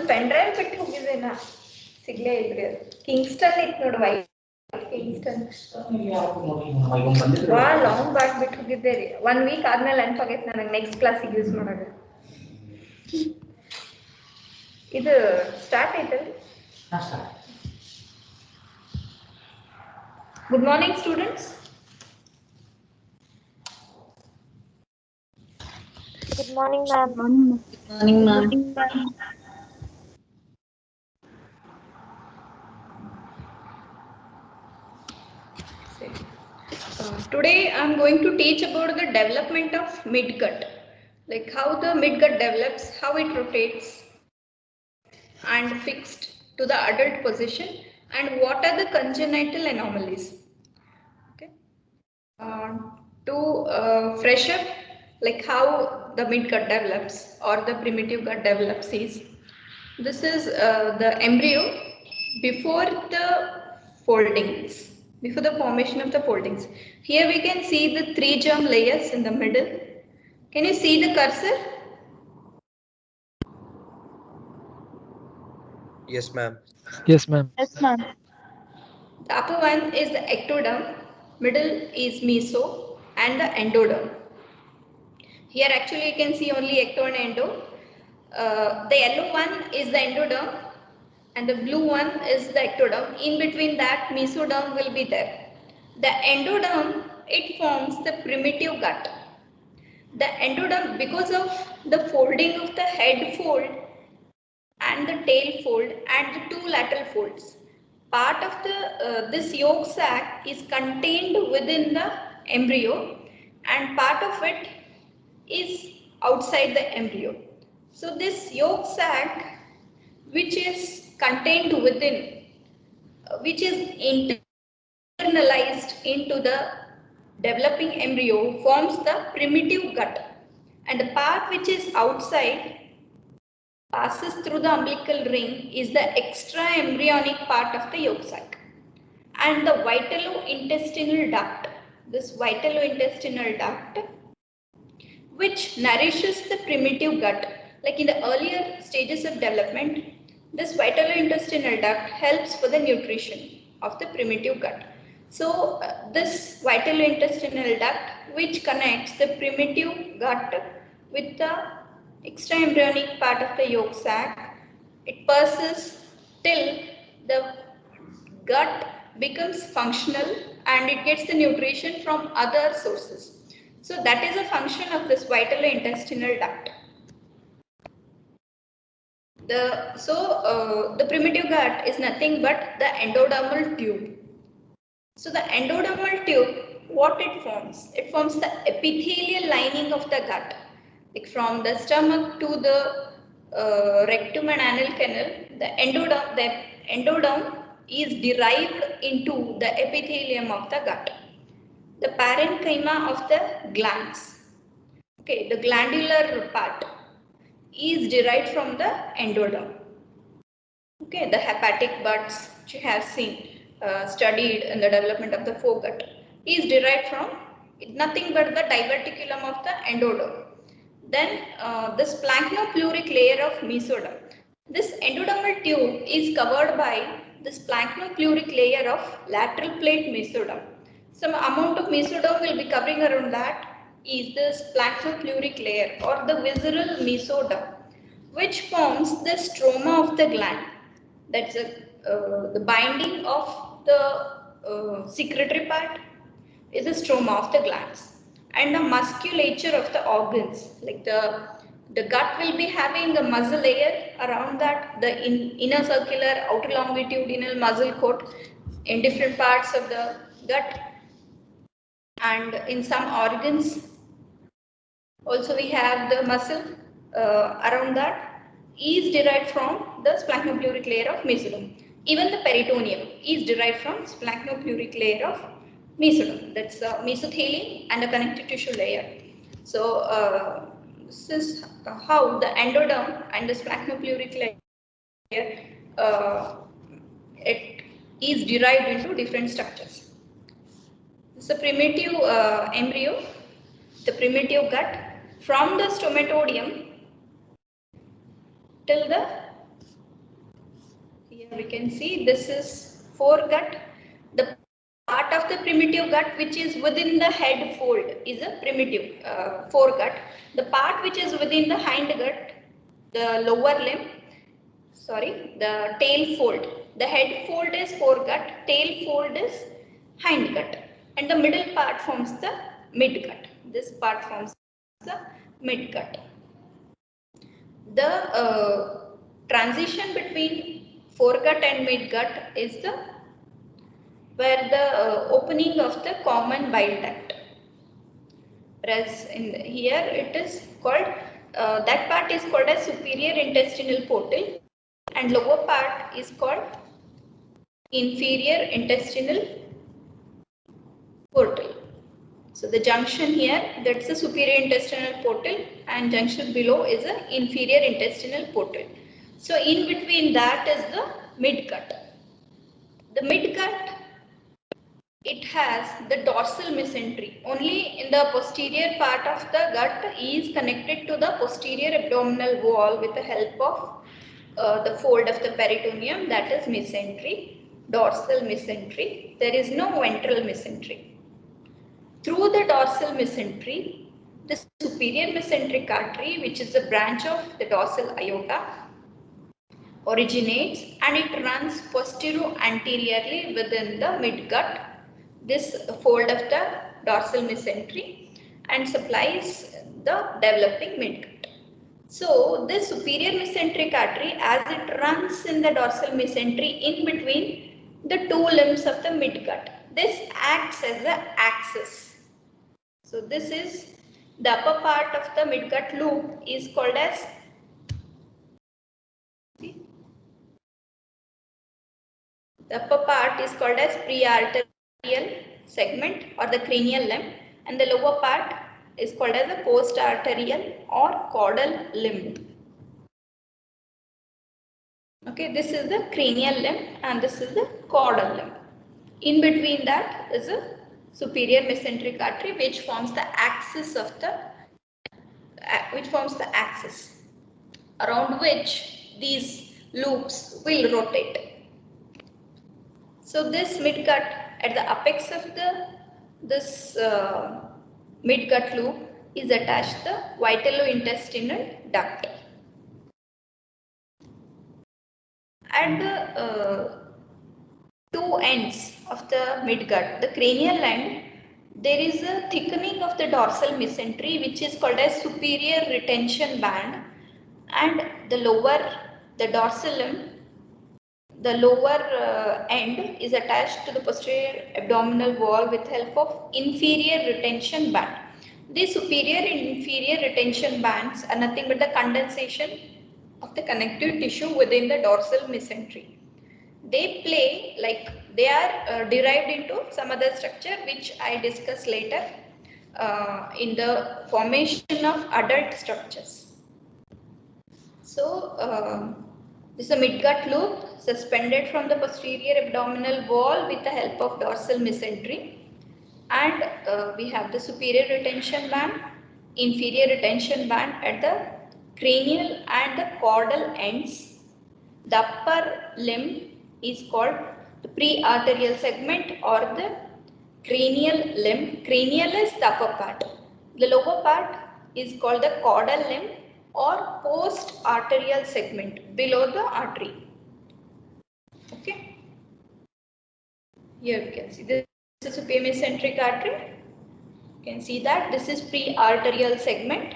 Pen drive ಬಿಟ್ಟು ಹೋಗಿದ್ದೇನಾ ಸಿಗ್ಲೇ ಇಲ್ರಿ ಅದು ಕಿಂಗ್ಸ್ಟನ್ ಇತ್ತು ನೋಡಿ ವೈಟ್ ಕಿಂಗ್ಸ್ಟನ್ ಭಾಳ ಲಾಂಗ್ ಬ್ಯಾಕ್ ಬಿಟ್ಟು ಹೋಗಿದ್ದೆ ರೀ 1 ವೀಕ್ ಆದ್ಮೇಲೆ ನೆನಪಾಗೈತೆ ನನಗೆ ನೆಕ್ಸ್ಟ್ ಕ್ಲಾಸಿಗೆ ಯೂಸ್ ಮಾಡೋದು ಇದು ಸ್ಟಾರ್ಟ್ ಆಯ್ತಲ್ರಿ good morning students Good morning, ma'am. Morning, ma'am. Today I am going to teach about the development of midgut, like how the midgut develops, how it rotates and fixed to the adult position, and what are the congenital anomalies. Okay. To fresh up, like how the midgut develops or the primitive gut develops is, this is the embryo before the foldings, before the formation of the foldings. Here we can see the 3 germ layers in the middle. Can you see the cursor? Yes, ma'am. Yes, ma'am. Yes, ma'am. The upper one is the ectoderm, middle is meso, and the endoderm. Here actually you can see only ecto and endo. The yellow one is the endoderm and the blue one is the ectoderm. In between that mesoderm will be there. The endoderm, it forms the primitive gut. The endoderm, because of the folding of the head fold and the tail fold and the 2 lateral folds, part of the this yolk sac is contained within the embryo and part of it is outside the embryo. So this yolk sac, which is contained within, which is internalized into the developing embryo, forms the primitive gut, and the part which is outside passes through the umbilical ring is the extra embryonic part of the yolk sac, and the vitalo-intestinal duct. This vitalo-intestinal duct, which nourishes the primitive gut. Like in the earlier stages of development, this vitalo-intestinal duct helps for the nutrition of the primitive gut. So this vitalo-intestinal duct, which connects the primitive gut with the extra embryonic part of the yolk sac, it passes till the gut becomes functional and it gets the nutrition from other sources. So that is a function of this vitalo-intestinal duct. The primitive gut is nothing but the endodermal tube. So the endodermal tube, what it forms? It forms the epithelial lining of the gut. Like from the stomach to the rectum and anal canal, the endoderm is derived into the epithelium of the gut. The parenchyma of the glands, okay, the glandular part, is derived from the endoderm. Okay, the hepatic buds which you have seen, studied in the development of the foregut, is derived from nothing but the diverticulum of the endoderm. Then this planktopleuric layer of mesoderm. This endodermal tube is covered by this planktopleuric layer of lateral plate mesoderm. Some amount of mesoderm will be covering around that is this planktopleuric layer or the visceral mesoderm, which forms the stroma of the gland. That's the binding of the secretory part is the stroma of the glands, and the musculature of the organs, like the gut will be having a muscle layer around that, the inner circular, outer longitudinal muscle coat in different parts of the gut, and in some organs also we have the muscle around that is derived from the splachnopluric layer of mesoderm. Even the peritoneum is derived from splachnopluric layer of mesoderm. That's the mesothelium and the connective tissue layer. So this is how the endoderm and the splachnopluric layer it is derived into different structures. This is a primitive embryo, the primitive gut, from the stomatodium till the we can see this is foregut. The part of the primitive gut which is within the head fold is a primitive foregut. The part which is within the hind gut, the lower limb, the tail fold. The head fold is foregut, tail fold is hindgut, and the middle part forms the midgut. This part forms the midgut. The transition between foregut and midgut is the where the opening of the common bile duct. Whereas here it is called that part is called as superior intestinal portal, and lower part is called inferior intestinal portal. So the junction here, that's the superior intestinal portal, and junction below is the inferior intestinal portal. So in between that is the midgut. The midgut, it has the dorsal mesentery. Only in the posterior part of the gut is connected to the posterior abdominal wall with the help of the fold of the peritoneum, that is mesentery, dorsal mesentery. There is no ventral mesentery. Through the dorsal mesentery, the superior mesenteric artery, which is a branch of the dorsal aorta, originates and it runs posterior-anteriorly within the midgut, this fold of the dorsal mesentery, and supplies the developing midgut. So this superior mesenteric artery, as it runs in the dorsal mesentery in between the two limbs of the midgut, this acts as the axis. So this is the upper part of the midgut loop is called as prearterial segment or the cranial limb, and the lower part is called as the postarterial or caudal limb. Okay, this is the cranial limb and this is the caudal limb. In between that is a superior mesenteric artery which forms the axis of the around which these loops will rotate. So this midgut, at the apex of this midgut loop is attached the vitalointestinal duct. At the two ends of the midgut, the cranial end, there is a thickening of the dorsal mesentery which is called as superior retention band, and the dorsal limb, the lower end is attached to the posterior abdominal wall with help of inferior retention band. These superior and inferior retention bands are nothing but the condensation of the connective tissue within the dorsal mesentery. They are derived into some other structure which I discuss later in the formation of adult structures. So this is a midgut loop suspended from the posterior abdominal wall with the help of dorsal mesentery, and we have the superior retention band, inferior retention band at the cranial and the caudal ends. The upper limb is called the prearterial segment or the cranial limb. Cranial is the upper part. The lower part is called the caudal limb or post-arterial segment below the artery. Okay. Here we can see this is superior mesenteric artery. You can see that this is pre-arterial segment.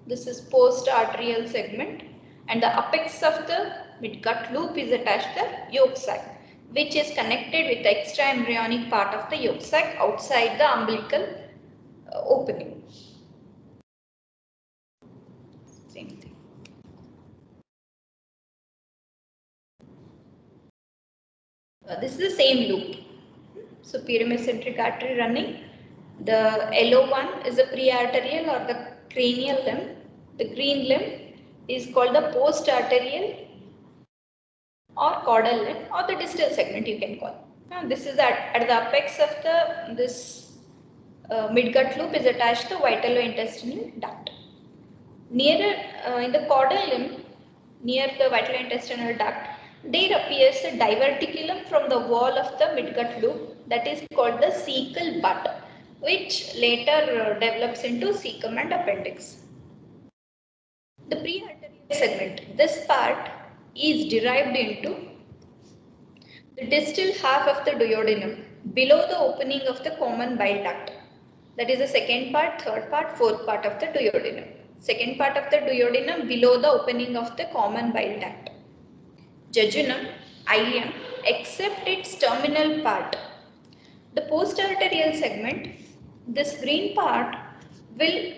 This is post-arterial segment, and the apex of the midgut loop is attached to the yolk sac, which is connected with the extra-embryonic part of the yolk sac outside the umbilical opening. Same thing. This is the same loop. Superior mesenteric artery running. The yellow one is the prearterial or the cranial limb. The green limb is called the post-arterial or caudal limb or the distal segment you can call. This is at the apex of this midgut loop is attached to vitalointestinal duct. Nearer in the caudal limb, near the vitalointestinal duct, there appears a diverticulum from the wall of the midgut loop that is called the cecal bud, which later develops into cecum and appendix. The prearterial segment, this part is derived into the distal half of the duodenum below the opening of the common bile duct. That is the second part, third part, fourth part of the duodenum. Second part of the duodenum below the opening of the common bile duct. Jejunum, ileum, except its terminal part. The postarterial segment, this green part will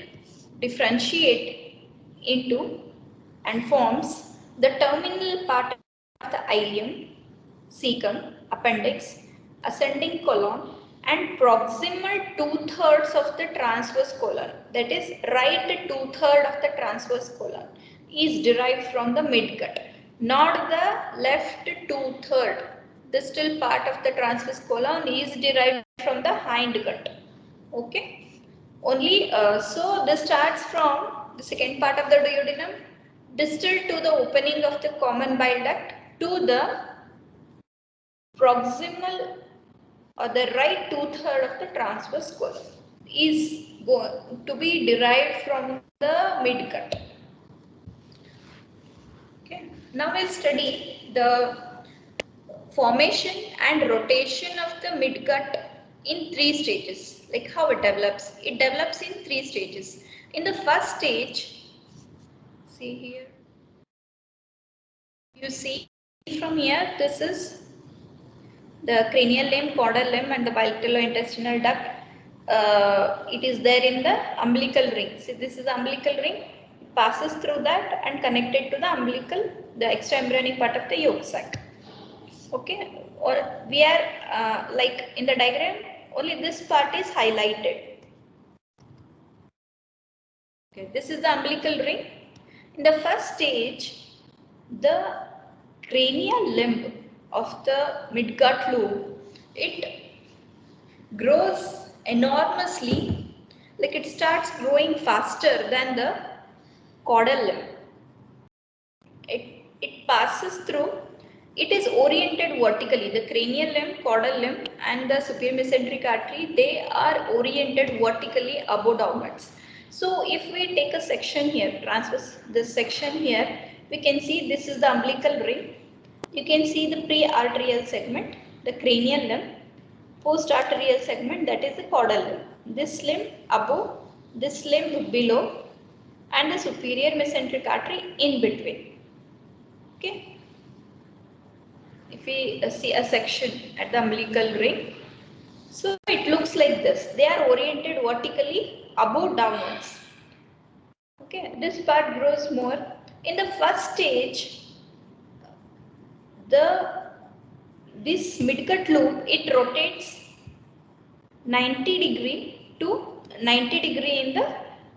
differentiate into and forms the terminal part of the ileum, cecum, appendix, ascending colon and proximal 2/3 of the transverse colon, that is right 2/3 of the transverse colon is derived from the midgut, not the left 2/3. Distal part of the transverse colon is derived from the hindgut. Okay. Only so this starts from the second part of the duodenum, distal to the opening of the common bile duct to the proximal or the right 2/3 of the transverse colon is going to be derived from the midgut. Okay. Now we'll study the formation and rotation of the midgut in 3 stages. Like how it develops. It develops in 3 stages. In the first stage, see here, you see from here, this is the cranial limb, caudal limb and the bilateral-intestinal duct. It is there in the umbilical ring. See, this is the umbilical ring. It passes through that and connected to the umbilical, the extraembryonic part of the yolk sac. Okay, or we are like in the diagram, only this part is highlighted. Okay, this is the umbilical ring. In the first stage, the cranial limb of the midgut loop, it grows enormously, like it starts growing faster than the caudal limb. It passes through, it is oriented vertically. The cranial limb, caudal limb and the superior mesenteric artery, they are oriented vertically above downwards. So if we take a section here, transverse this section here, we can see this is the umbilical ring. You can see the prearterial segment, the cranial limb, postarterial segment, that is the caudal limb. This limb above, this limb below and the superior mesenteric artery in between. Okay. If we see a section at the umbilical ring, so it looks like this. They are oriented vertically above downwards. Okay, this part grows more. In the first stage, this midgut loop, it rotates 90 to 90 degree in the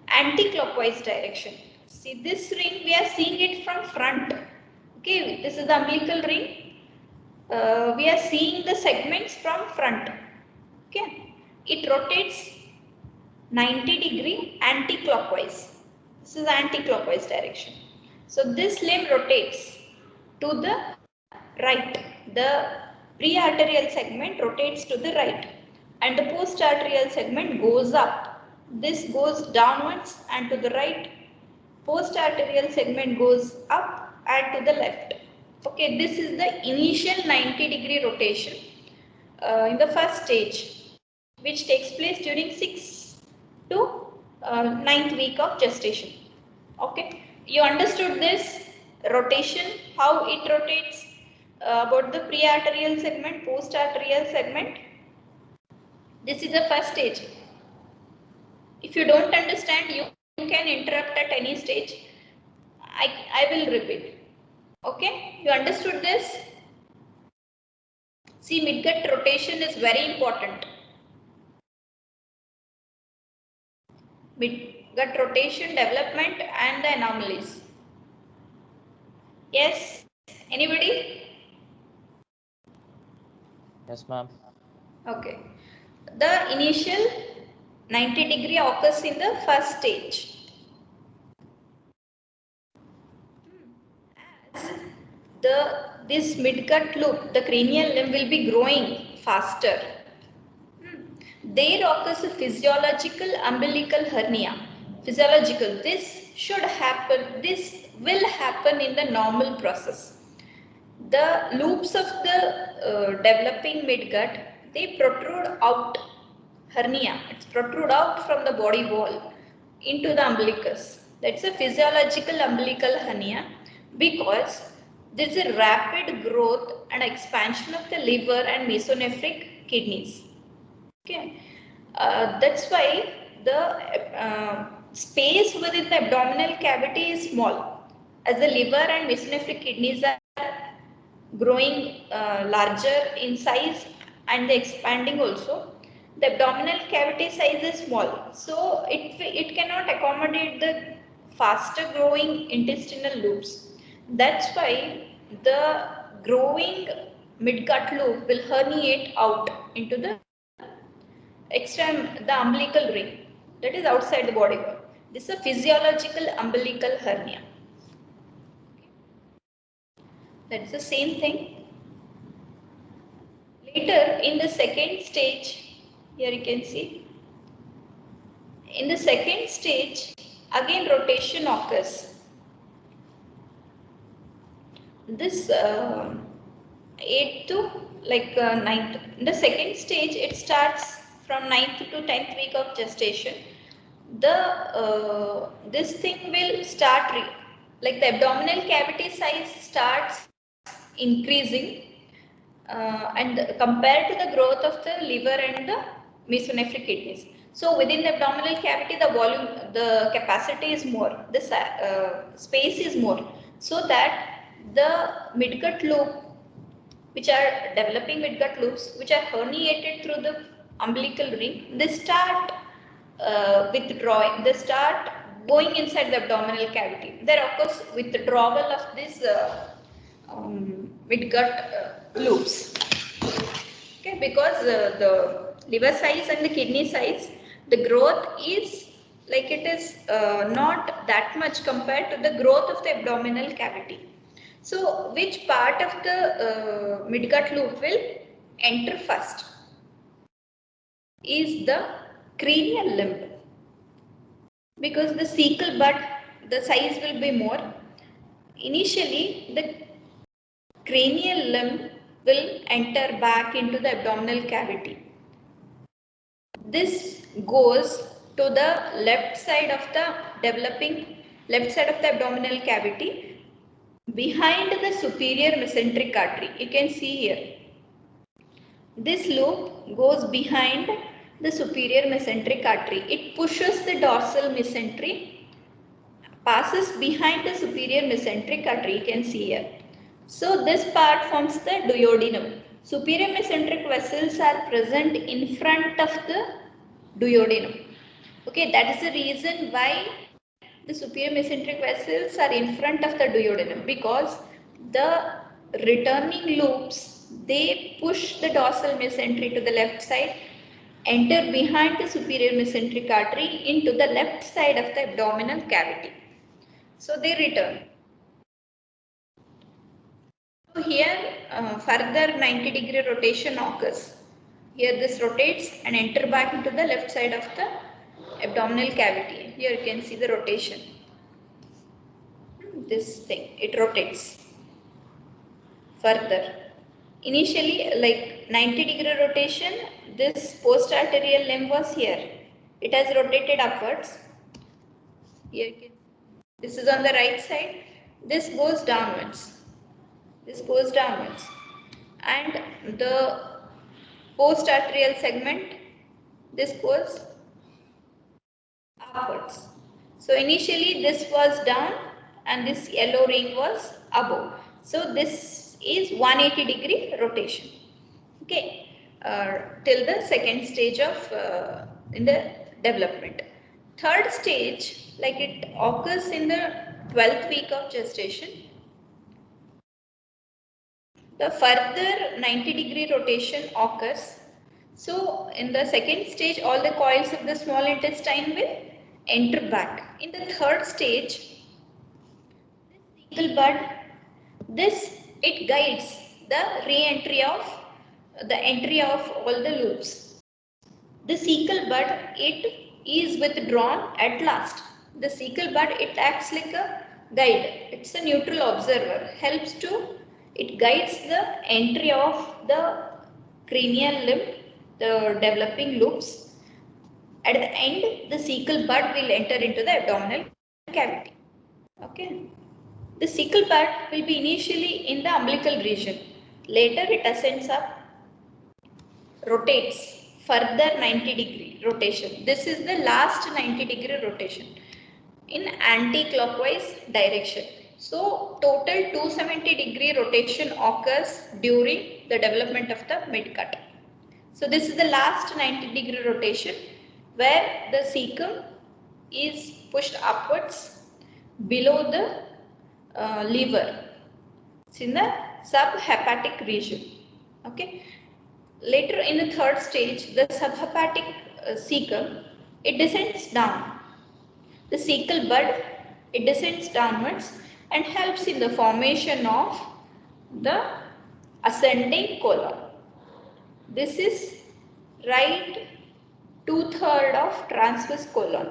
anti-clockwise direction. See this ring, we are seeing it from front. Okay, this is the umbilical ring. We are seeing the segments from front. Okay, it rotates 90 degree anti-clockwise. This is anti-clockwise direction. So this limb rotates to the right. The prearterial segment rotates to the right and the postarterial segment goes up. This goes downwards and to the right. Postarterial segment goes up and to the left. Okay, this is the initial 90 degree rotation in the first stage, which takes place during 6 to 9th week of gestation. Okay, you understood this rotation, how it rotates about the prearterial segment, postarterial segment. This is the first stage. If you don't understand, you can interrupt at any stage. I will repeat. Okay, you understood this? See, midgut rotation is very important. Midgut rotation, development and the anomalies. Yes, anybody? Yes, ma'am. Okay. The initial 90 degree occurs in the first stage. As this midgut loop, the cranial limb will be growing faster. There occurs a physiological umbilical hernia. Physiological, this should happen, this will happen in the normal process. The loops of the developing midgut, they protrude out, hernia, it's protrude out from the body wall into the umbilicus. That's a physiological umbilical hernia because there is a rapid growth and expansion of the liver and mesonephric kidneys. Okay, that's why the space within the abdominal cavity is small, as the liver and mesonephric kidneys are growing larger in size and expanding also. The abdominal cavity size is small, so it cannot accommodate the faster growing intestinal loops. That's why the growing midgut loop will herniate out into the the umbilical ring that is outside the body wall. This is a physiological umbilical hernia. That's the same thing. Later in the second stage, here you can see, in the second stage, again rotation occurs. This 8th to like 9th. In the second stage, it starts from 9th to 10th week of gestation. This thing will start like the abdominal cavity size starts increasing and compared to the growth of the liver and the mesonephric kidneys. So within the abdominal cavity, the volume, the capacity is more, the space is more, so that the midgut loop, which are developing midgut loops, which are herniated through the umbilical ring, they start withdrawing, they start going inside the abdominal cavity. There occurs withdrawal of this midgut loops. Okay, because the liver size and the kidney size, the growth is like it is not that much compared to the growth of the abdominal cavity. So, which part of the midgut loop will enter first is the cranial limb, because the cecal bud, the size will be more. Initially, the cranial limb will enter back into the abdominal cavity. This goes to the left side of the developing, left side of the abdominal cavity, behind the superior mesenteric artery. You can see here. This loop goes behind the superior mesenteric artery. It pushes the dorsal mesentery, passes behind the superior mesenteric artery. You can see here. So this part forms the duodenum. Superior mesenteric vessels are present in front of the duodenum. Okay, that is the reason why the superior mesenteric vessels are in front of the duodenum, because the returning loops, they push the dorsal mesentery to the left side, enter behind the superior mesenteric artery into the left side of the abdominal cavity. So they return. So here further 90-degree rotation occurs. Here this rotates and enter back into the left side of the abdominal cavity. Here you can see the rotation. This thing, it rotates further. Initially, like 90-degree rotation, this post-arterial limb was here. It has rotated upwards. Here, this is on the right side. This goes downwards. This goes downwards. And the post-arterial segment, this goes upwards. So initially this was down and this yellow ring was above. So this is 180-degree rotation. Okay, till the second stage of in the development. Third stage, like it occurs in the 12th week of gestation. The further 90-degree rotation occurs. So in the second stage, all the coils of the small intestine will enter back. In the third stage, this cecal bud, this it guides the re-entry of all the loops. The cecal bud, it is withdrawn at last. The cecal bud, it acts like a guide. It's a neutral observer. It guides the entry of the cranial limb, the developing loops. At the end, the cecal bud will enter into the abdominal cavity. Okay. The cecal bud will be initially in the umbilical region. Later, it ascends up, rotates further 90-degree rotation. This is the last 90-degree rotation in anti-clockwise direction. So total 270-degree rotation occurs during the development of the midgut. So this is the last 90-degree rotation where the cecum is pushed upwards below the liver. It's in the subhepatic region. Okay. Later in the third stage, the subhepatic cecum, it descends down. The cecal bud, it descends downwards and helps in the formation of the ascending colon. This is right 2/3 of transverse colon.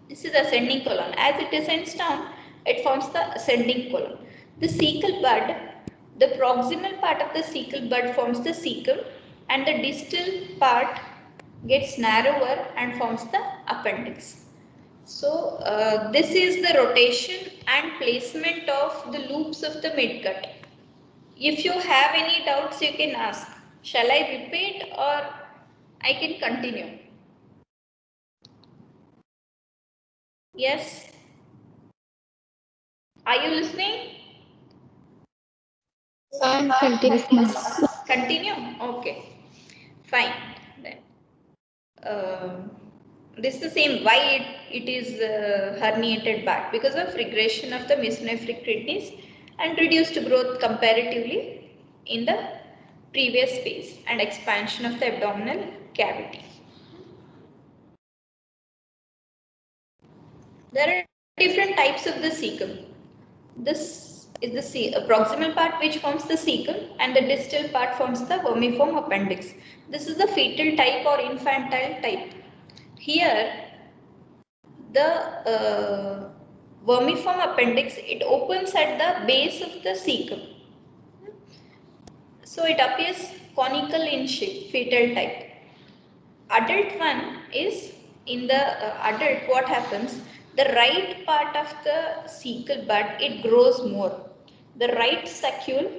This is ascending colon. As it descends down, it forms the ascending colon. The cecal bud, the proximal part of the cecal bud forms the cecum, and the distal part gets narrower and forms the appendix. So this is the rotation and placement of the loops of the midgut. If you have any doubts, you can ask. Shall I repeat or I can continue? Yes? Are you listening? Continue? Okay. Fine. Then. This is the same. Why it is herniated back? Because of regression of the mesonephric kidneys and reduced growth comparatively in the previous phase and expansion of the abdominal cavity. There are different types of the cecum. This is the proximal part which forms the cecum, and the distal part forms the vermiform appendix. This is the fetal type or infantile type. Here, the vermiform appendix, it opens at the base of the cecum. So it appears conical in shape, fetal type. Adult one is in the adult, what happens? The right part of the cecal bud, it grows more. The right saccule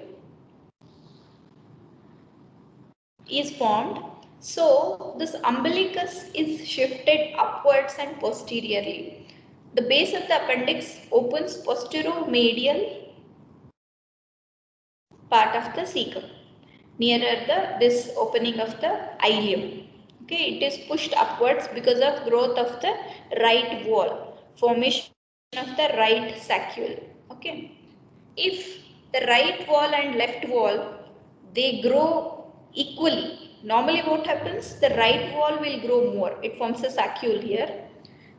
is formed. So this umbilicus is shifted upwards and posteriorly. The base of the appendix opens posteromedial part of the cecum, nearer this opening of the ileum. Okay, it is pushed upwards because of growth of the right wall, formation of the right saccule. Okay, if the right wall and left wall, they grow equally. Normally what happens? The right wall will grow more. It forms a saccule here.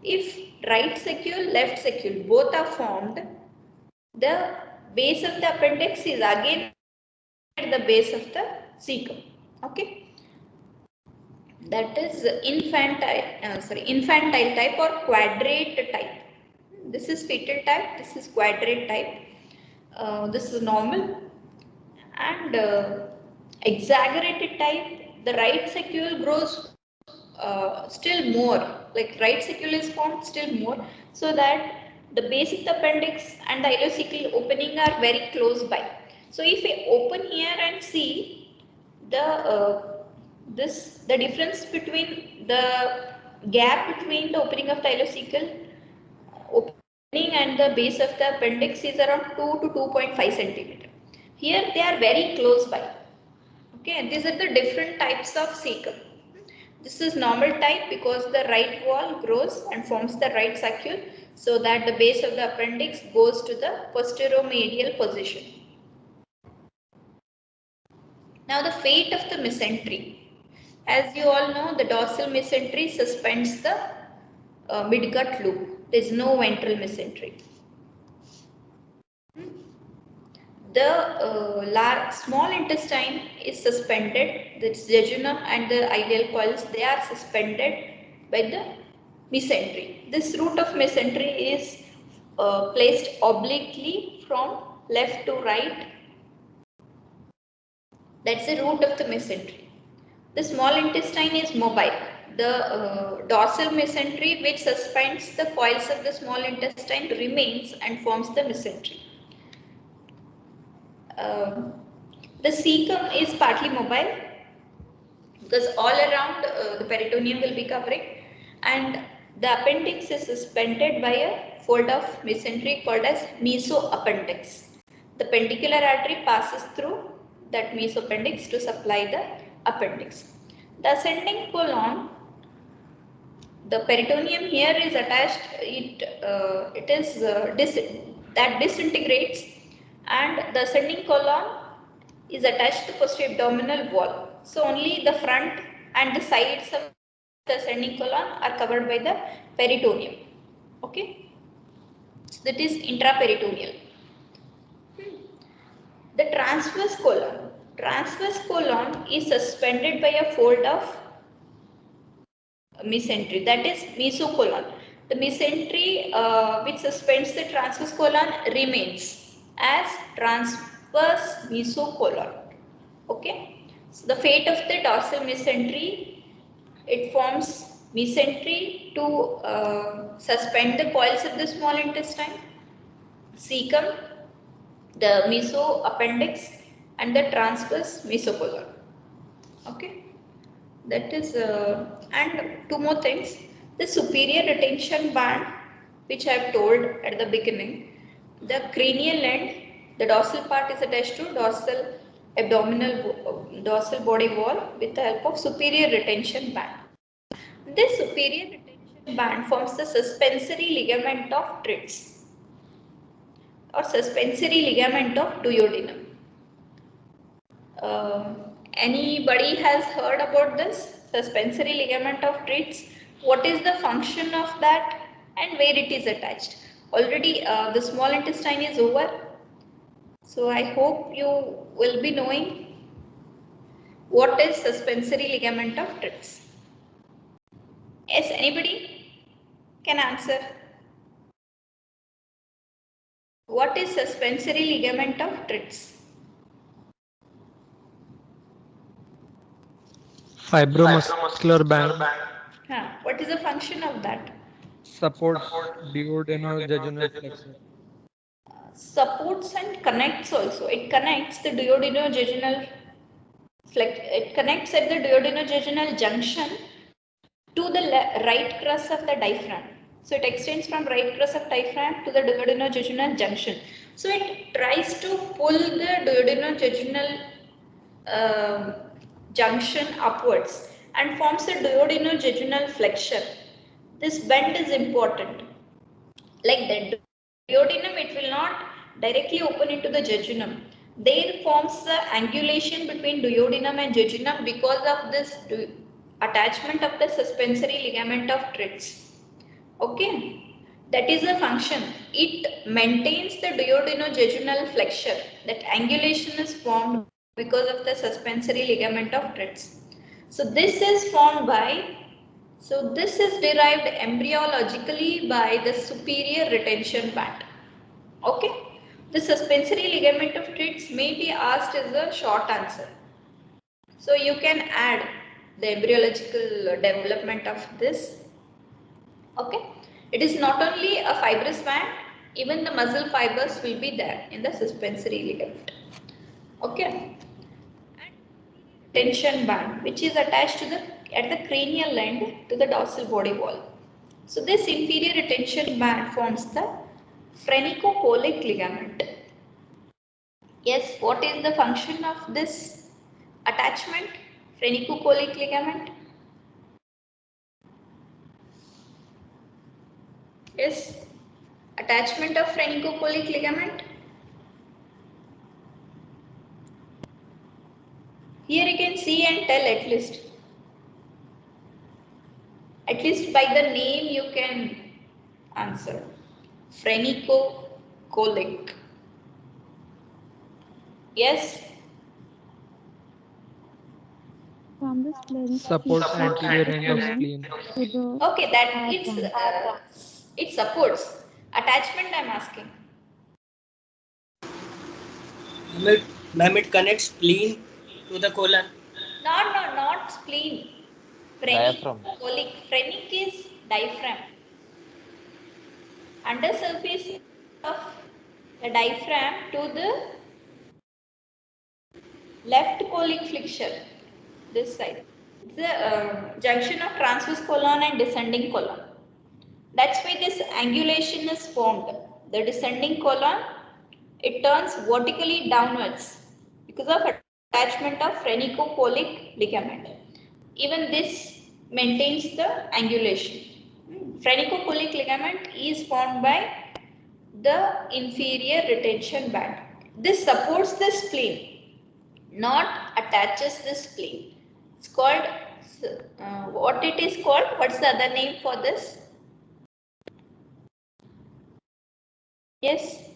If right saccule, left saccule, both are formed, the base of the appendix is again at the base of the cecum. Okay. That is infantile type or quadrate type. This is fetal type, this is quadrate type. This is normal. And exaggerated type, the right saccule grows still more, like right saccule is formed still more, so that the base of the appendix and the ileocecal opening are very close by. So if we open here and see the the difference between the gap between the opening of the ileocecal opening and the base of the appendix is around 2 to 2.5 centimeter. Here they are very close by. Okay, these are the different types of cecum. This is normal type because the right wall grows and forms the right saccule, so that the base of the appendix goes to the posteromedial position. Now the fate of the mesentery. As you all know, the dorsal mesentery suspends the midgut loop. There is no ventral mesentery. the small intestine is suspended, the jejunum and the ileal coils, they are suspended by the mesentery. This root of mesentery is placed obliquely from left to right. That's the root of the mesentery. The small intestine is mobile. The dorsal mesentery, which suspends the coils of the small intestine, remains and forms the mesentery. The cecum is partly mobile because all around the peritoneum will be covering, and the appendix is suspended by a fold of mesentery called as mesoappendix. The pendicular artery passes through that mesoappendix to supply the appendix. The ascending colon, the peritoneum here is attached, that disintegrates, and the ascending colon is attached to the posterior abdominal wall. So only the front and the sides of the ascending colon are covered by the peritoneum. Okay, so that is intraperitoneal. The transverse colon. Transverse colon is suspended by a fold of mesentery, that is mesocolon. The mesentery which suspends the transverse colon remains as transverse mesocolon. Okay, so the fate of the dorsal mesentery, it forms mesentery to suspend the coils of the small intestine, cecum, the mesoappendix, and the transverse mesocolon. Okay, that is and two more things. The superior retention band, which I have told at the beginning, the cranial end, the dorsal part is attached to dorsal body wall with the help of superior retention band. This superior retention band forms the suspensory ligament of Treitz or suspensory ligament of duodenum. Anybody has heard about this suspensory ligament of Treitz? What is the function of that and where it is attached? Already the small intestine is over, so I hope you will be knowing what is suspensory ligament of Treitz. Yes, anybody can answer. What is suspensory ligament of Treitz? Fibromuscular band What is the function of that? supports duodenojejunal flexure. Supports and connects also. It connects the duodenojejunal it connects at the duodenojejunal junction to the right crus of the diaphragm. So it extends from right crus of diaphragm to the duodenojejunal junction. So it tries to pull the duodenojejunal junction upwards and forms a duodenojejunal flexure. This bend is important. Like the duodenum, it will not directly open into the jejunum. There forms the angulation between duodenum and jejunum because of this attachment of the suspensory ligament of Treitz. Okay, that is the function. It maintains the duodenojejunal flexure. That angulation is formed because of the suspensory ligament of Treitz. So this is formed by, so this is derived embryologically by the superior retention band. Okay, the suspensory ligament of Treitz may be asked as a short answer. So you can add the embryological development of this. Okay, it is not only a fibrous band, even the muscle fibers will be there in the suspensory ligament. Okay, and retention band, which is attached to the at the cranial end to the dorsal body wall. So this inferior retention band forms the phrenicocholic ligament. Yes, what is the function of this attachment? Phrenicocholic ligament. Yes, attachment of phrenicocholic ligament. Here you can see and tell at least. At least by the name you can answer. Phrenicocholic. Yes. From the splenic Supports anterior end of colon spleen. to the Okay, that diaphragm. it supports attachment. I'm asking. Ma'am, it connects spleen to the colon. Not spleen. Diaphragm. Colic. Phrenic is diaphragm. Under surface of the diaphragm to the left colic flexure. This side. It's the junction of transverse colon and descending colon. That's why this angulation is formed. The descending colon, it turns vertically downwards because of attachment of phrenicocholic ligament. Even this maintains the angulation. Phrenicocholic ligament is formed by the inferior retention band. This supports the spleen, not attaches the spleen. It's called, what it is called? What's the other name for this? Yes,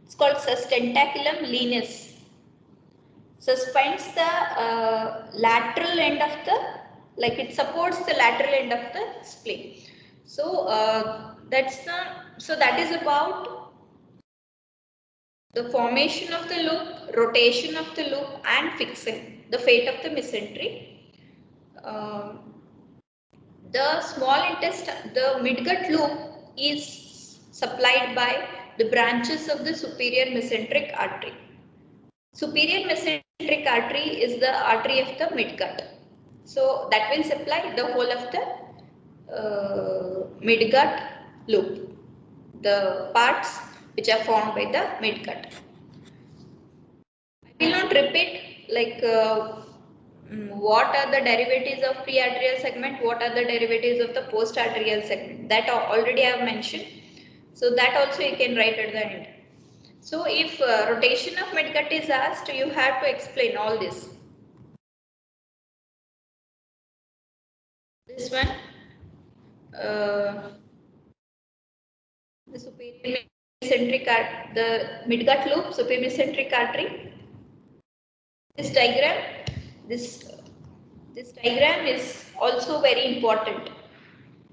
it's called sustentaculum lenis. Suspends the lateral end of the, like it supports the lateral end of the spleen. So that is about the formation of the loop, rotation of the loop, and fixing the fate of the mesentery. The small intestine, the midgut loop is supplied by the branches of the superior mesenteric artery. Superior mesenteric artery is the artery of the midgut. So that will supply the whole of the midgut loop, the parts which are formed by the midgut. I will not repeat like what are the derivatives of prearterial segment, what are the derivatives of the postarterial segment. That already I have mentioned. So that also you can write at the end. So if rotation of midgut is asked, you have to explain all this. This one, the superior mesenteric artery, the midgut loop, superior mesenteric artery. This diagram is also very important.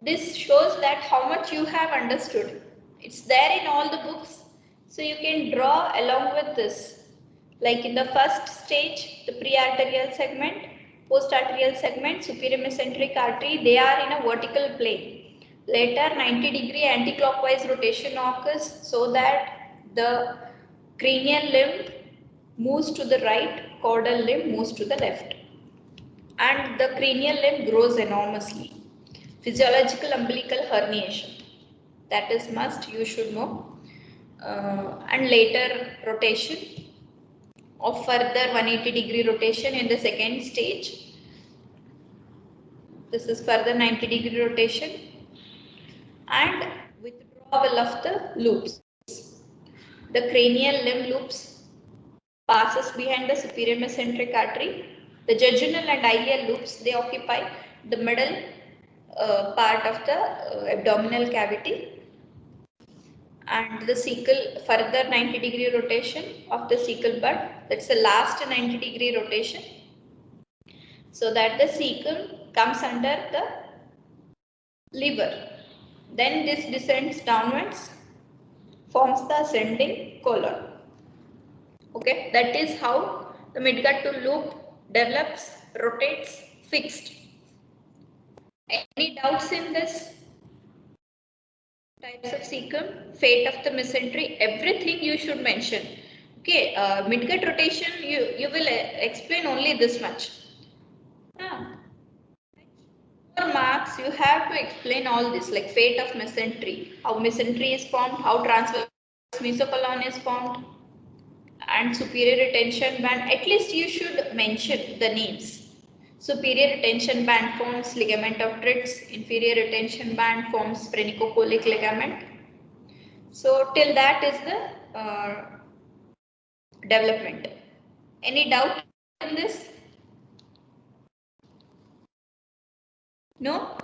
This shows that how much you have understood. It's there in all the books, so you can draw along with this. Like in the first stage, the prearterial segment, postarterial segment, superior mesenteric artery, they are in a vertical plane. Later, 90-degree anti-clockwise rotation occurs so that the cranial limb moves to the right, caudal limb moves to the left, and the cranial limb grows enormously. Physiological umbilical herniation, that is must, you should know. And later rotation of further 180-degree rotation in the second stage. This is further 90-degree rotation and withdrawal of the loops. The cranial limb loops passes behind the superior mesenteric artery. The jejunal and iliac loops, they occupy the middle part of the abdominal cavity, and the cecal, further 90-degree rotation of the cecal bud, that's the last 90-degree rotation, so that the cecum comes under the liver. Then this descends downwards, forms the ascending colon. Okay, that is how the midgut to loop develops, rotates, fixed. Any doubts in this? Types of cecum, fate of the mesentery, everything you should mention. Okay, midgut rotation, you will explain only this much. For marks, you have to explain all this, like fate of mesentery, how mesentery is formed, how transverse mesocolon is formed, and superior retention band. At least you should mention the names. Superior retention band forms ligament of Treitz, inferior retention band forms phrenicocholic ligament. So till that is the development. Any doubt in this? No?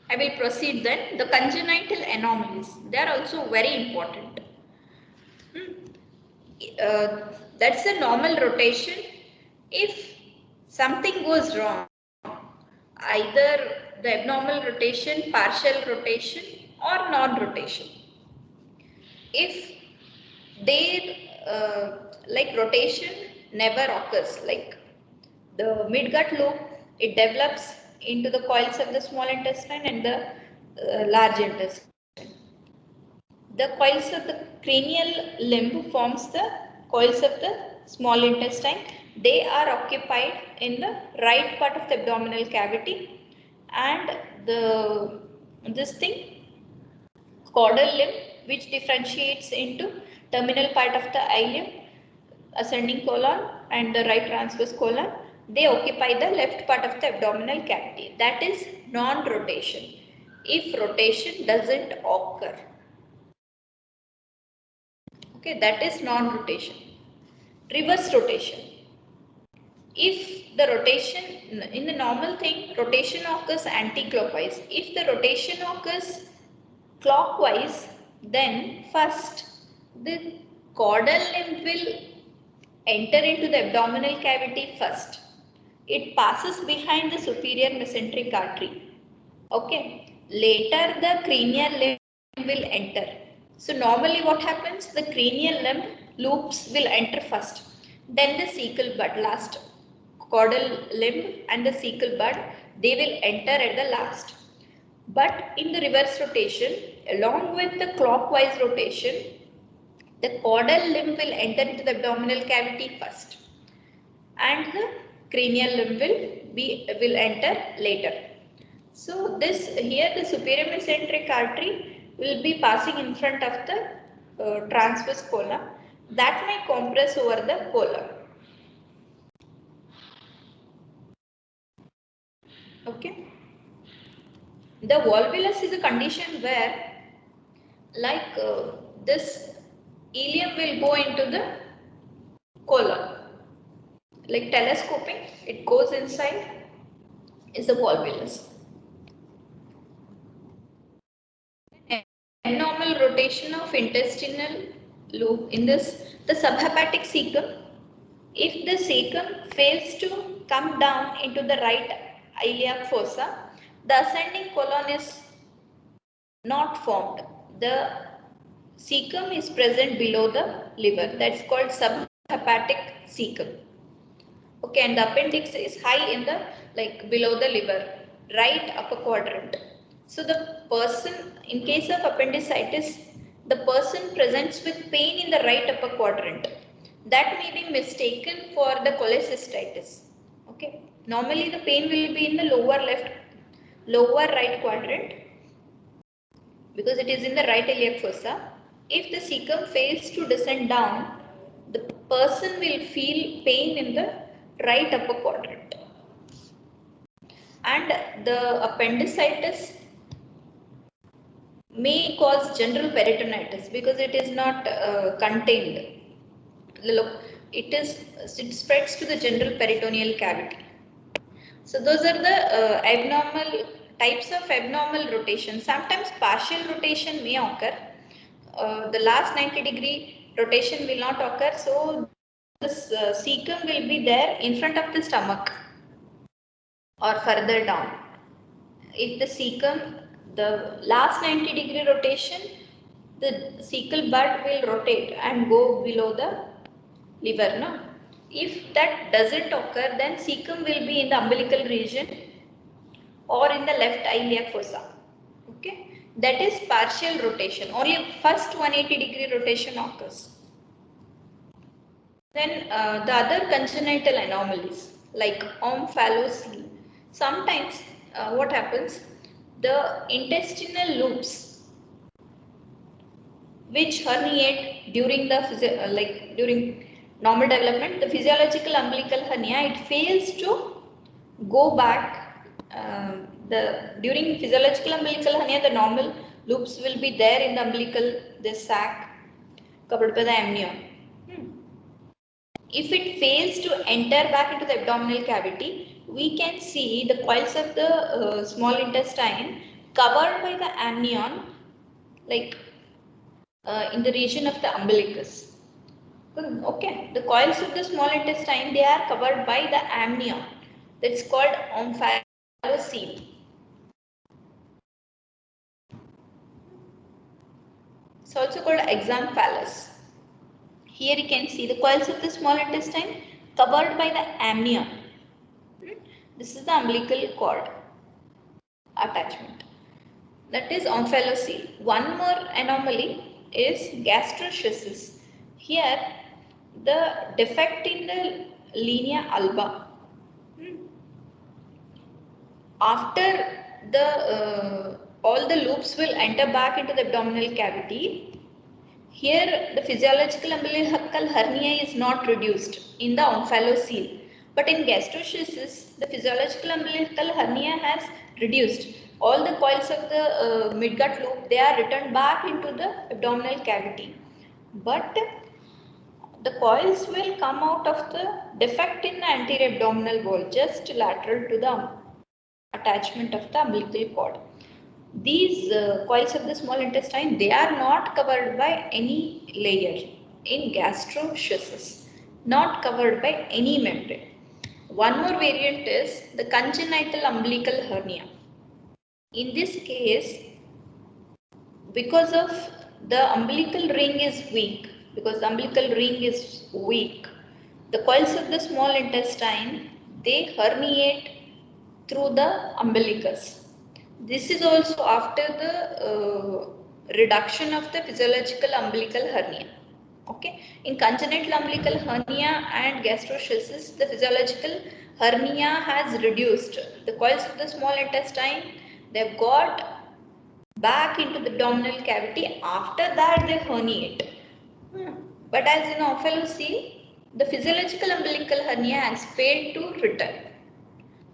I will proceed then. The congenital anomalies, they are also very important. that's a normal rotation. If something goes wrong, either the abnormal rotation, partial rotation, or non-rotation. If their like rotation never occurs, like the midgut loop, it develops into the coils of the small intestine and the large intestine. The coils of the cranial limb forms the coils of the small intestine. They are occupied in the right part of the abdominal cavity, and this thing caudal limb, which differentiates into terminal part of the ileum, ascending colon, and the right transverse colon. They occupy the left part of the abdominal cavity. That is non-rotation. If rotation doesn't occur, okay, that is non-rotation. Reverse rotation. If the rotation, in the normal thing, rotation occurs anti-clockwise. If the rotation occurs clockwise, then first the caudal limb will enter into the abdominal cavity first. It passes behind the superior mesenteric artery. Okay. Later the cranial limb will enter. So normally what happens? The cranial limb loops will enter first. Then the cecal bud last. Caudal limb and the cecal bud, they will enter at the last. But in the reverse rotation, along with the clockwise rotation, the caudal limb will enter into the abdominal cavity first, and the cranial limb will enter later. So this here the superior mesenteric artery will be passing in front of the transverse colon that may compress over the colon. Okay. The volvulus is a condition where, like this ileum will go into the colon, like telescoping, it goes inside, is the volvulus. Abnormal rotation of intestinal loop in this, the subhepatic cecum. If the cecum fails to come down into the right iliac fossa, the ascending colon is not formed. The cecum is present below the liver. That's called subhepatic cecum. Okay, and the appendix is high in the, like below the liver, right upper quadrant. So the person, in case of appendicitis, the person presents with pain in the right upper quadrant. That may be mistaken for the cholecystitis. Okay, normally the pain will be in the lower right quadrant, because it is in the right iliac fossa. If the cecum fails to descend down, the person will feel pain in the right upper quadrant. And the appendicitis may cause general peritonitis because it is not contained. It spreads to the general peritoneal cavity. So those are the abnormal types of abnormal rotation. Sometimes partial rotation may occur. The last 90-degree rotation will not occur. So this cecum will be there in front of the stomach or further down. If the cecum, the last 90-degree rotation, the cecal bud will rotate and go below the liver. No? If that doesn't occur, then cecum will be in the umbilical region or in the left iliac fossa. Okay, that is partial rotation. Only first 180-degree rotation occurs. Then the other congenital anomalies like omphalocele. Sometimes what happens? The intestinal loops which herniate during the during normal development, the physiological umbilical hernia, it fails to go back. During physiological umbilical hernia, the normal loops will be there in the umbilical, this sac covered by the amnion. If it fails to enter back into the abdominal cavity, we can see the coils of the small intestine covered by the amnion, like in the region of the umbilicus. Okay, the coils of the small intestine, they are covered by the amnion. That's called omphalocele. It's also called examphallus. Here you can see the coils of the small intestine covered by the amnion. This is the umbilical cord attachment. That is omphalocele. One more anomaly is gastroschisis. Here, the defect in the linea alba. After the all the loops will enter back into the abdominal cavity, here the physiological umbilical hernia is not reduced in the omphalocele, but in gastroschisis the physiological umbilical hernia has reduced. All the coils of the midgut loop, they are returned back into the abdominal cavity, but the coils will come out of the defect in the anterior abdominal wall, just lateral to the attachment of the umbilical cord. These coils of the small intestine, they are not covered by any layer in gastroschisis, not covered by any membrane. One more variant is the congenital umbilical hernia. In this case, because of the umbilical ring is weak, the coils of the small intestine, they herniate through the umbilicus. This is also after the reduction of the physiological umbilical hernia. Okay, in congenital umbilical hernia and gastroschisis, the physiological hernia has reduced. The coils of the small intestine, they've got back into the abdominal cavity. After that, they herniate. But as in omphalocele, the physiological umbilical hernia has failed to return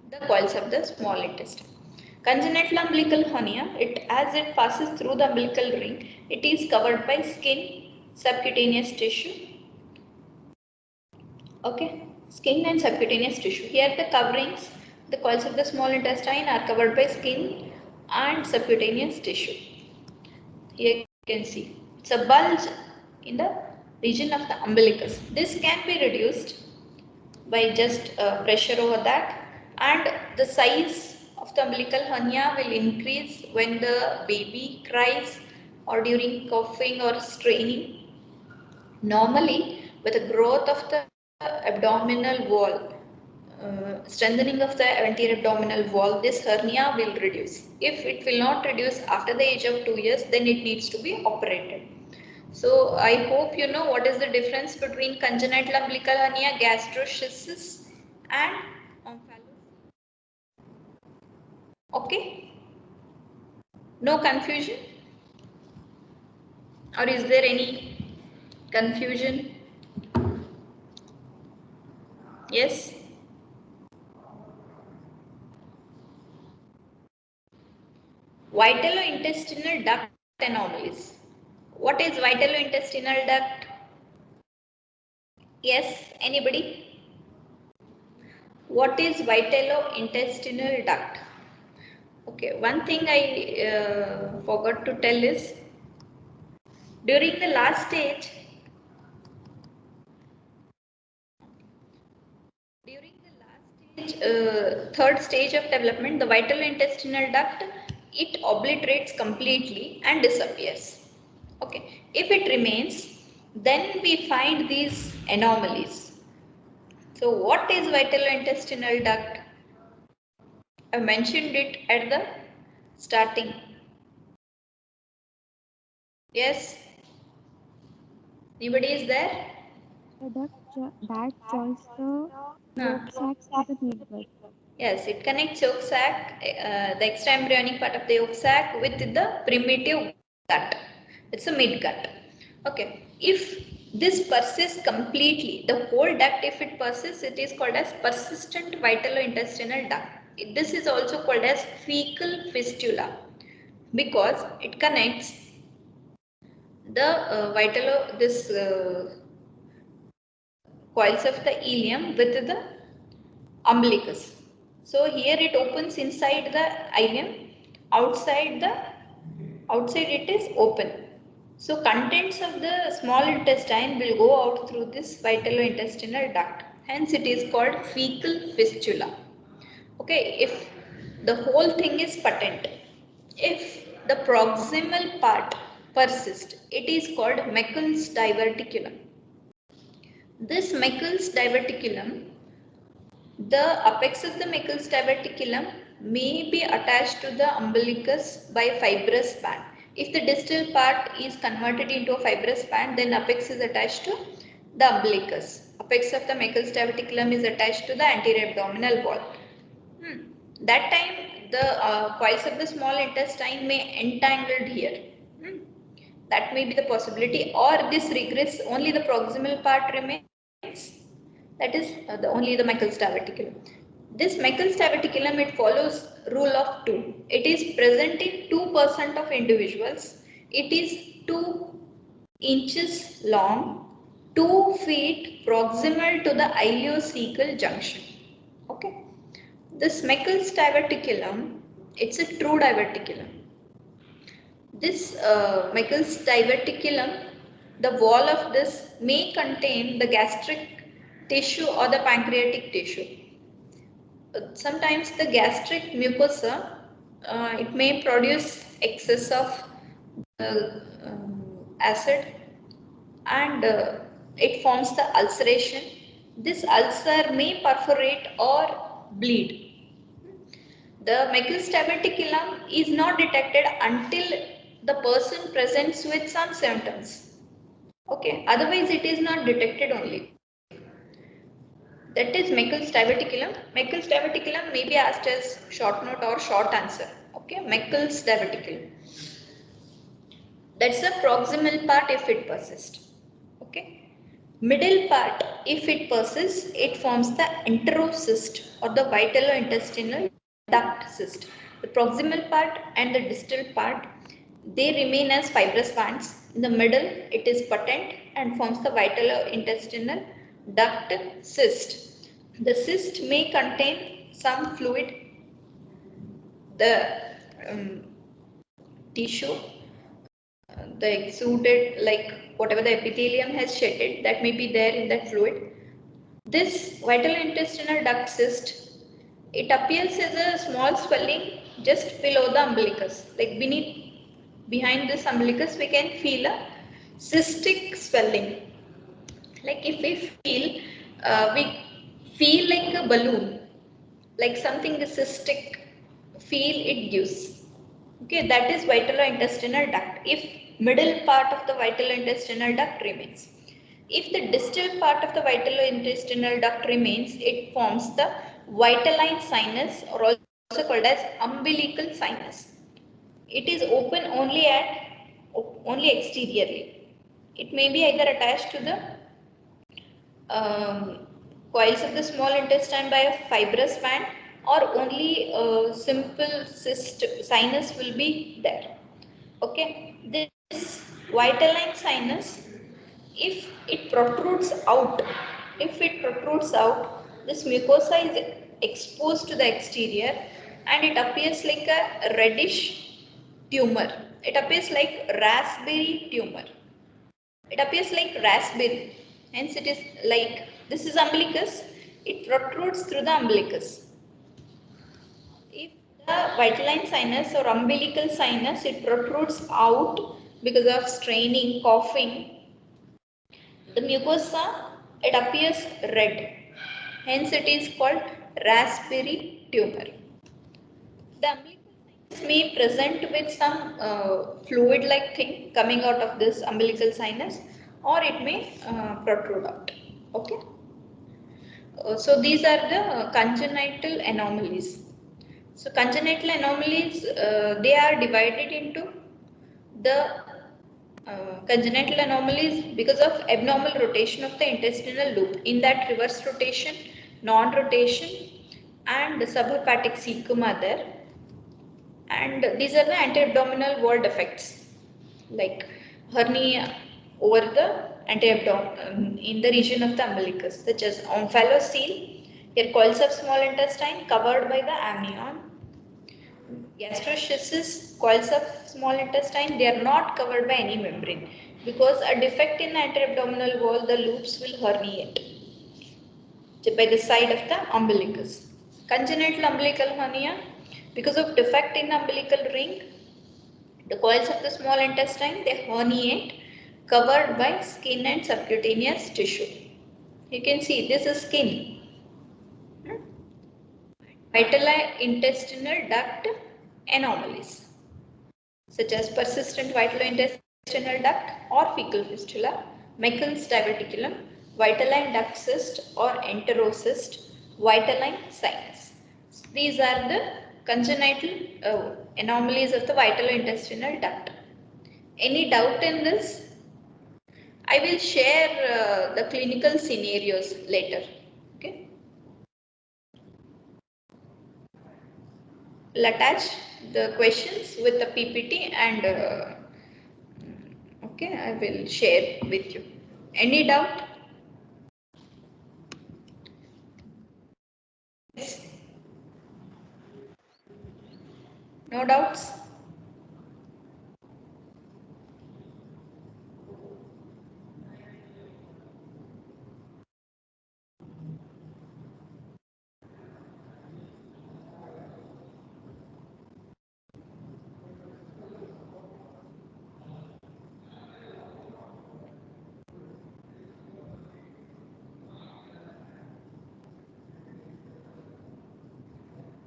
the coils of the small intestine. Congenital umbilical hernia, as it passes through the umbilical ring, it is covered by skin, subcutaneous tissue. Okay, skin and subcutaneous tissue. Here the coverings, the coils of the small intestine are covered by skin and subcutaneous tissue. Here you can see it's a bulge in the region of the umbilicus. This can be reduced by just pressure over that, and the size of the umbilical hernia will increase when the baby cries or during coughing or straining. Normally, with the growth of the abdominal wall, strengthening of the anterior abdominal wall, this hernia will reduce. If it will not reduce after the age of 2 years, then it needs to be operated. So I hope you know what is the difference between congenital umbilical hernia, gastroschisis and omphalocele. Okay? No confusion? Or is there any confusion? Yes? Vitalointestinal duct anomalies. What is vitalointestinal duct? Yes, anybody? What is vitalointestinal duct? Okay, one thing I forgot to tell is during the last stage, third stage of development, the vitalointestinal duct, it obliterates completely and disappears. Okay, if it remains, then we find these anomalies. So what is vitalointestinal duct? I mentioned it at the starting. Yes? Anybody is there? The that joins the Huh. yolk sacs to the midgut. Yes, it connects yolk sac, the extraembryonic part of the yolk sac with the primitive gut. It's a midgut. Okay. If this persists completely, the whole duct, if it persists, it is called as persistent vitalointestinal duct. This is also called as fecal fistula because it connects the coils of the ileum with the umbilicus. So here it opens inside the ileum, outside it is open. So contents of the small intestine will go out through this vitalointestinal duct. Hence it is called fecal fistula. Okay, if the whole thing is patent, if the proximal part persists, it is called Meckel's diverticulum. This Meckel's diverticulum, the apex of the Meckel's diverticulum may be attached to the umbilicus by fibrous band. If the distal part is converted into a fibrous band, then apex is attached to the umbilicus. Apex of the Meckel's diverticulum is attached to the anterior abdominal wall. That time the coils of the small intestine may entangled here. That may be the possibility, or this regress, only the proximal part remains. That is only the Meckel's diverticulum. This Meckel's diverticulum, it follows rule of 2. It is present in 2% of individuals. It is 2 inches long, 2 feet proximal to the ileocecal junction. Okay. This Meckel's diverticulum, it's a true diverticulum. This Meckel's diverticulum, the wall of this may contain the gastric tissue or the pancreatic tissue. Sometimes the gastric mucosa, it may produce excess of acid, and it forms the ulceration. This ulcer may perforate or bleed. The Meckel's diverticulum is not detected until the person presents with some symptoms. Okay, otherwise it is not detected only. That is Meckel's diverticulum. Meckel's diverticulum may be asked as short note or short answer. Okay, Meckel's diverticulum. That's the proximal part if it persists. Okay. Middle part, if it persists, it forms the enterocyst or the vitalointestinal duct cyst. The proximal part and the distal part, they remain as fibrous bands. In the middle, it is patent and forms the vitalointestinal duct cyst. The cyst may contain some fluid, the tissue, the exuded, like whatever the epithelium has shedded, that may be there in that fluid. This vitalointestinal duct cyst, it appears as a small swelling just below the umbilicus, like behind this umbilicus we can feel a cystic swelling. Like if we feel like a balloon, like something cystic feel it gives. Okay, that is vitalointestinal duct. If middle part of the vitalointestinal duct remains. If the distal part of the vitalointestinal duct remains, it forms the vitelline sinus, or also called as umbilical sinus. It is open only exteriorly. It may be either attached to the coils of the small intestine by a fibrous band, or only a simple sinus will be there. Okay, this vitelline sinus, if it protrudes out, this mucosa is exposed to the exterior and it appears like a reddish tumor. It appears like raspberry tumor. It appears like raspberry. Hence it is like, this is umbilicus, it protrudes through the umbilicus. If the vitelline sinus or umbilical sinus, it protrudes out because of straining, coughing, the mucosa, it appears red. Hence it is called raspberry tumor. The umbilical sinus may present with some fluid-like thing coming out of this umbilical sinus, or it may protrude out. Okay. So these are the congenital anomalies. So congenital anomalies, they are divided into the congenital anomalies because of abnormal rotation of the intestinal loop. In that, reverse rotation, non-rotation, and subhepatic cecum are there. And these are the anti-abdominal wall defects, like hernia over the anti-abdominal in the region of the umbilicus, such as omphalocele, here coils of small intestine covered by the amnion, gastroschisis, coils of small intestine, they are not covered by any membrane because a defect in the anterabdominal wall, the loops will herniate by the side of the umbilicus. Congenital umbilical hernia, because of defect in the umbilical ring, the coils of the small intestine, they herniate covered by skin and subcutaneous tissue. You can see this is skin. Vital intestinal duct anomalies such as persistent vitalointestinal duct or fecal fistula, Meckel's diverticulum, vitelline duct cyst or enterocyst, vitelline sinus. These are the congenital anomalies of the vitalointestinal duct. Any doubt in this? I will share the clinical scenarios later. Okay. I'll attach the questions with the PPT and okay, I will share with you. Any doubt? Yes. No doubts?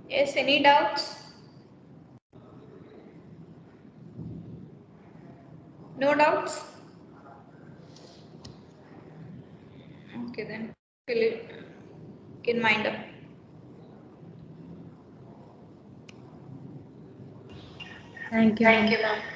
Yes, any doubts? No doubts? Okay, then fill it in mind up. Thank you. Thank you, ma'am.